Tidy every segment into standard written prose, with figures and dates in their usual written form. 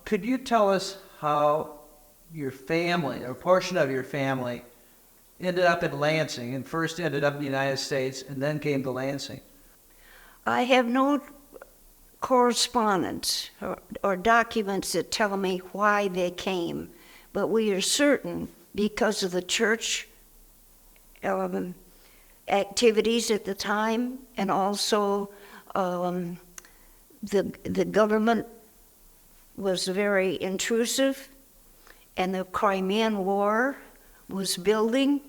Could you tell us how your family, or a portion of your family, ended up in Lansing, and first ended up in the United States, and then came to Lansing? I have no correspondence or documents that tell me why they came, but we are certain because of the church activities at the time, and also the government was very intrusive, and the Crimean War was building,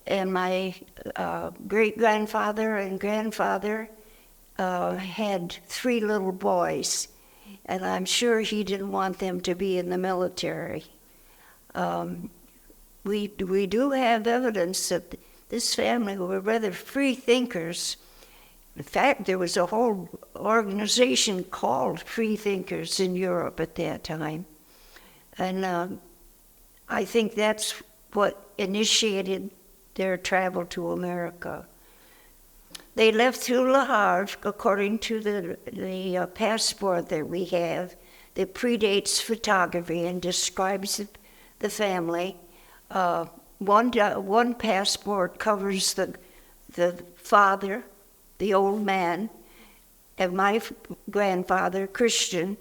and my great-grandfather and grandfather had 3 little boys, and I'm sure he didn't want them to be in the military. We do have evidence that this family were rather free thinkers. In fact, there was a whole organization called Free Thinkers in Europe at that time. And I think that's what initiated their travel to America. They left through Le Havre, according to the passport that we have, that predates photography and describes the family. One passport covers the father, the old man, and my grandfather, Christian,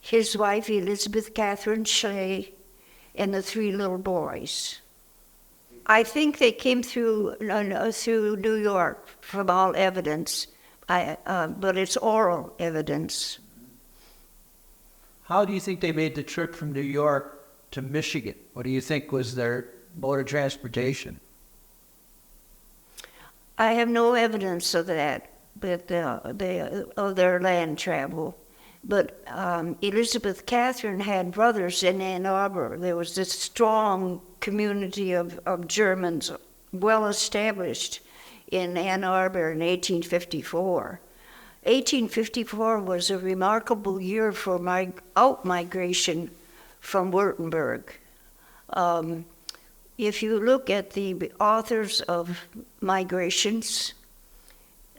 his wife, Elizabeth Catherine Shea, and the 3 little boys. I think they came through New York from all evidence, but it's oral evidence. How do you think they made the trip from New York to Michigan? What do you think was their mode of transportation? I have no evidence of that, but of their land travel. But Elizabeth Catherine had brothers in Ann Arbor. There was this strong community of Germans, well established in Ann Arbor in 1854. 1854 was a remarkable year for out-migration from Wurtemberg. If you look at the authors of migrations,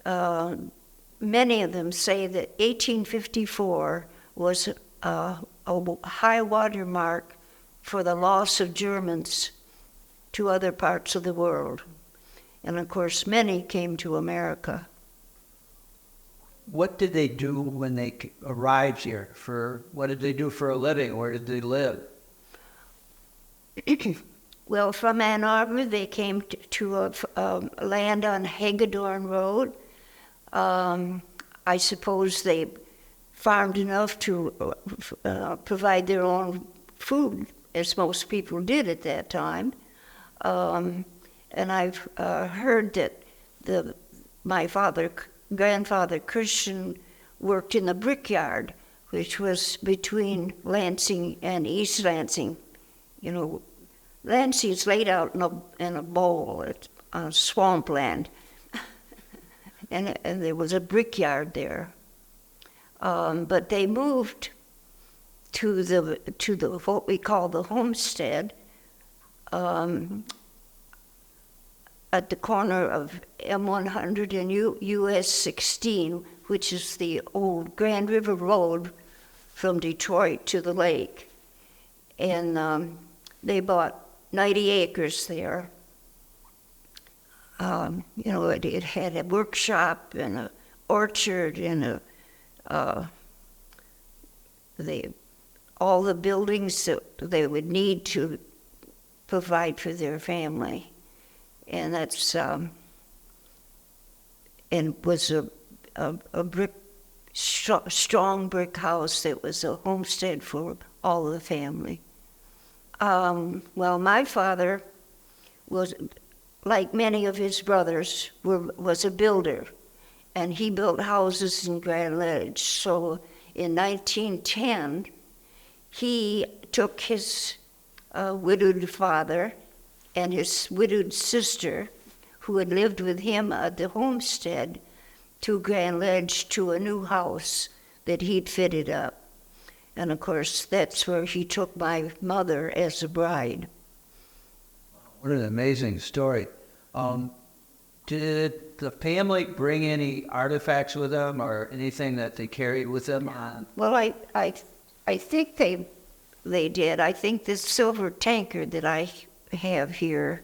many of them say that 1854 was a high water mark for the loss of Germans to other parts of the world. And of course, many came to America. What did they do when they arrived here? What did they do for a living? Where did they live? Well, from Ann Arbor, they came to land on Hagedorn Road. I suppose they farmed enough to provide their own food, as most people did at that time. And I've heard that my grandfather Christian worked in the brickyard, which was between Lansing and East Lansing. You know, Lansing is laid out in a bowl, on swampland. And there was a brickyard there, but they moved to the what we call the homestead at the corner of M100 and US 16, which is the old Grand River Road from Detroit to the lake, and they bought 90 acres there. It had a workshop and an orchard and all the buildings that they would need to provide for their family. And that's and was a strong brick house that was a homestead for all of the family. Well, my father was, like many of his brothers, was a builder, and he built houses in Grand Ledge. So in 1910, he took his widowed father and his widowed sister, who had lived with him at the homestead, to Grand Ledge to a new house that he'd fitted up. And of course, that's where he took my mother as a bride. What an amazing story. Did the family bring any artifacts with them or anything that they carried with them? Well, I I think they did. I think this silver tankard that I have here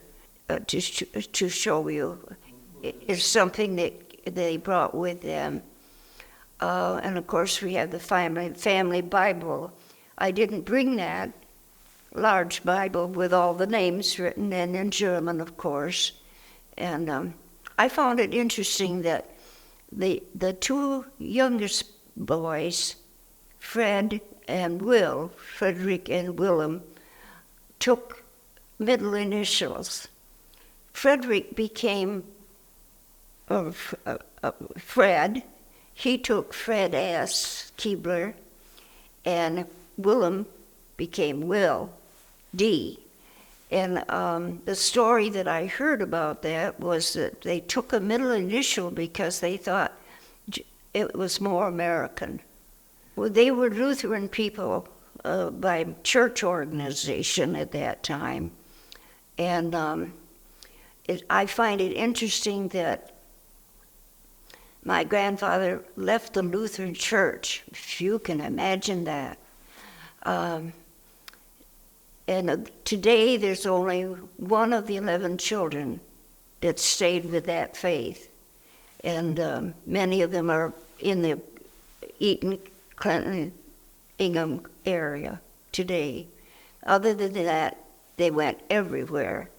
to show you is something that they brought with them. And of course, we have the family Bible. I didn't bring that large Bible with all the names written in German, of course. And I found it interesting that the two youngest boys, Frederick and Willem, took middle initials. Frederick became Fred. He took Fred S. Kebler, and Willem became Will D. And the story that I heard about that was that they took a middle initial because they thought it was more American. Well, they were Lutheran people by church organization at that time. And I find it interesting that my grandfather left the Lutheran church, if you can imagine that. And today there's only one of the 11 children that stayed with that faith. And many of them are in the Eaton, Clinton, Ingham area today. Other than that, they went everywhere.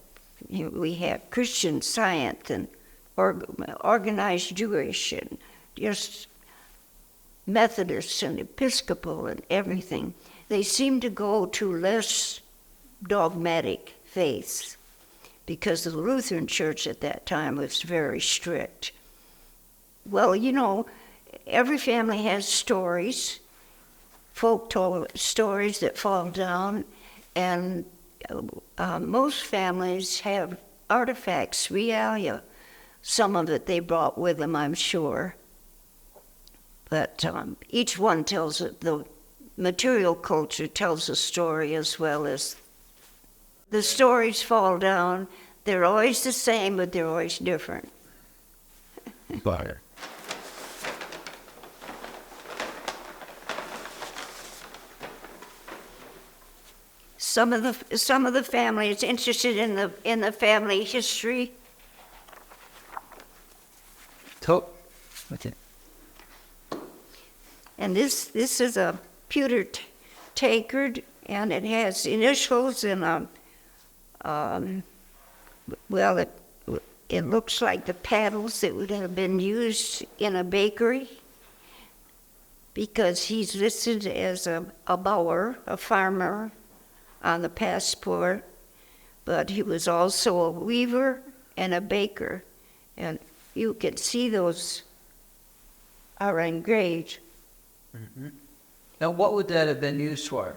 We have Christian Science and organized Jewish and just Methodist and Episcopal and everything. They seem to go to less dogmatic faiths because the Lutheran church at that time was very strict. Well, you know, every family has stories, folk stories that fall down, and most families have artifacts, realia. Some of it they brought with them, I'm sure. But each one tells it, the material culture tells a story as well as the stories fall down. They're always the same, but they're always different. Fire. Some of the families interested in the family history. Okay. And this is a pewter tankard, and it has initials and well, it looks like the paddles that would have been used in a bakery, because he's listed as a Bauer, a farmer, on the passport, but he was also a weaver and a baker, and you can see those are engraved. Mm-hmm. Now, what would that have been used for?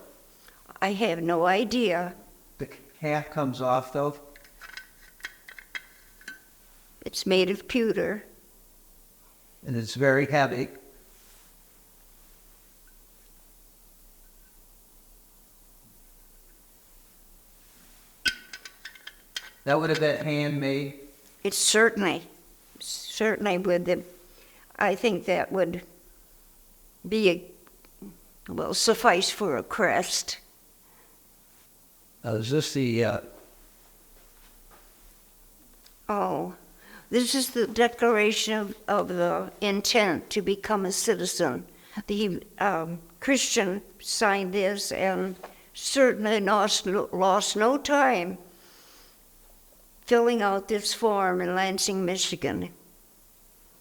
I have no idea. The half comes off, though. It's made of pewter. And it's very heavy. That would have been handmade. It's certainly would. I think that would be suffice for a crest. Now, is this the? Oh, this is the declaration of the intent to become a citizen. The Christian signed this and certainly lost no time filling out this form in Lansing, Michigan.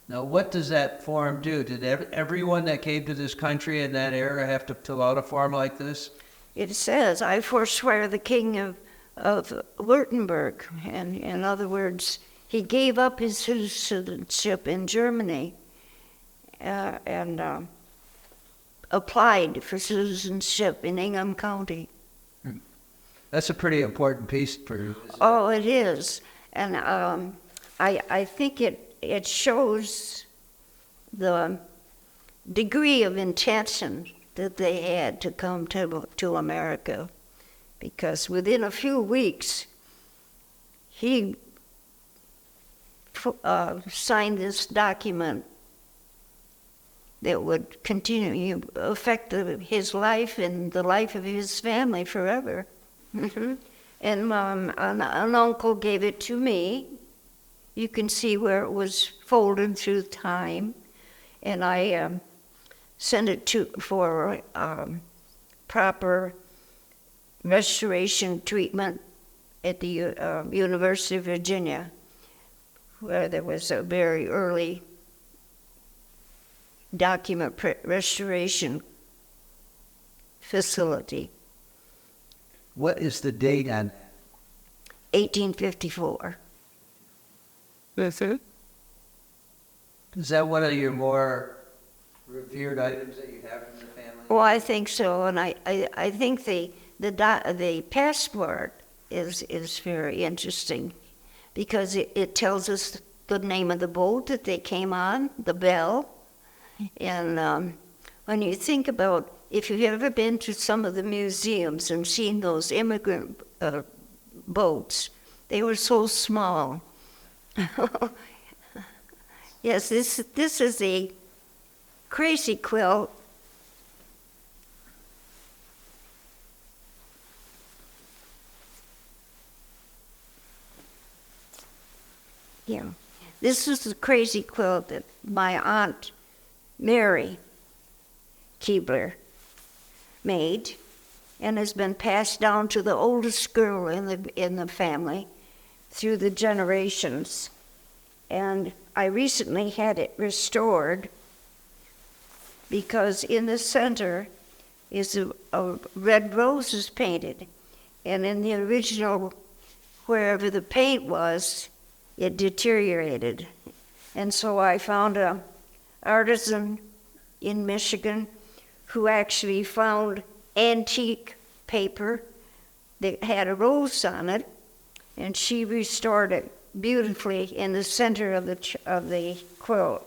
Now, what does that form do? Did everyone that came to this country in that era have to fill out a form like this? It says, I forswear the king of Wurtemberg. And in other words, he gave up his citizenship in Germany and applied for citizenship in Ingham County. That's a pretty important piece for you. Oh, it is. And I think it shows the degree of intention that they had to come to America, because within a few weeks he signed this document that would continue affect his life and the life of his family forever. And an uncle gave it to me. You can see where it was folded through time, and I sent it for proper restoration treatment at the University of Virginia, where there was a very early document restoration facility. What is the date on that? 1854. That's it? Is that one of your more revered items that you have from the family? Well, I think so, and I think the passport is very interesting because it tells us the name of the boat that they came on, the Belle. And when you think about, if you've ever been to some of the museums and seen those immigrant boats, they were so small. Yes, this is a crazy quilt. Yeah, this is the crazy quilt that my aunt Mary Kebler made, and has been passed down to the oldest girl in the family through the generations. And I recently had it restored because in the center is a red rose is painted, and in the original, wherever the paint was, it deteriorated. And so I found an artisan in Michigan who actually found antique paper that had a rose on it, and she restored it beautifully in the center of the quilt.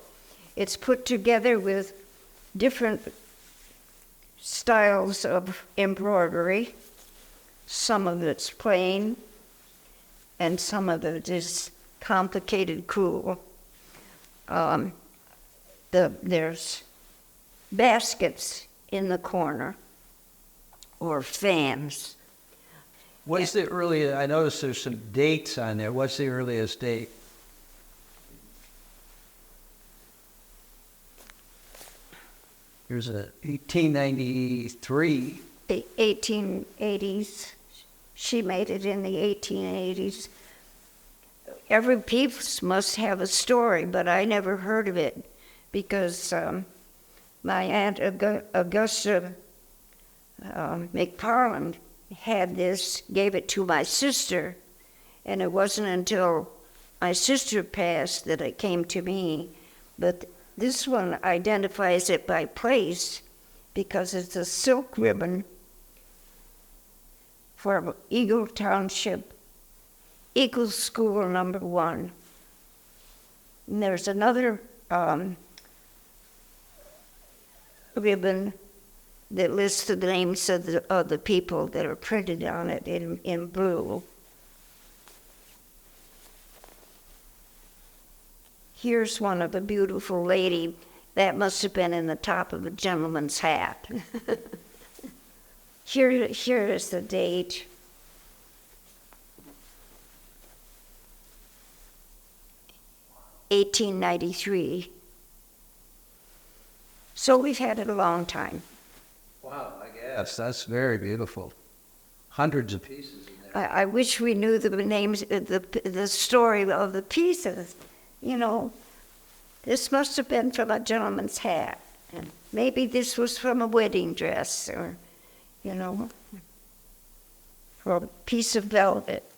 It's put together with different styles of embroidery. Some of it's plain, and some of it is complicated crewel. There's baskets in the corner, or fans. What's the earliest? I noticed there's some dates on there. What's the earliest date? Here's a 1893. The 1880s. She made it in the 1880s. Every piece must have a story, but I never heard of it because my Aunt Augusta McFarland had this, gave it to my sister, and it wasn't until my sister passed that it came to me. But this one identifies it by place because it's a silk ribbon for Eagle Township, Eagle School number 1. And there's another ribbon that lists the names of the people that are printed on it in blue. Here's one of a beautiful lady. That must have been in the top of a gentleman's hat. Here is the date. (1893). So we've had it a long time. Wow, I guess. That's very beautiful. Hundreds of pieces in there. I wish we knew the names, the story of the pieces. You know, this must have been from a gentleman's hat. And maybe this was from a wedding dress or, you know, or a piece of velvet.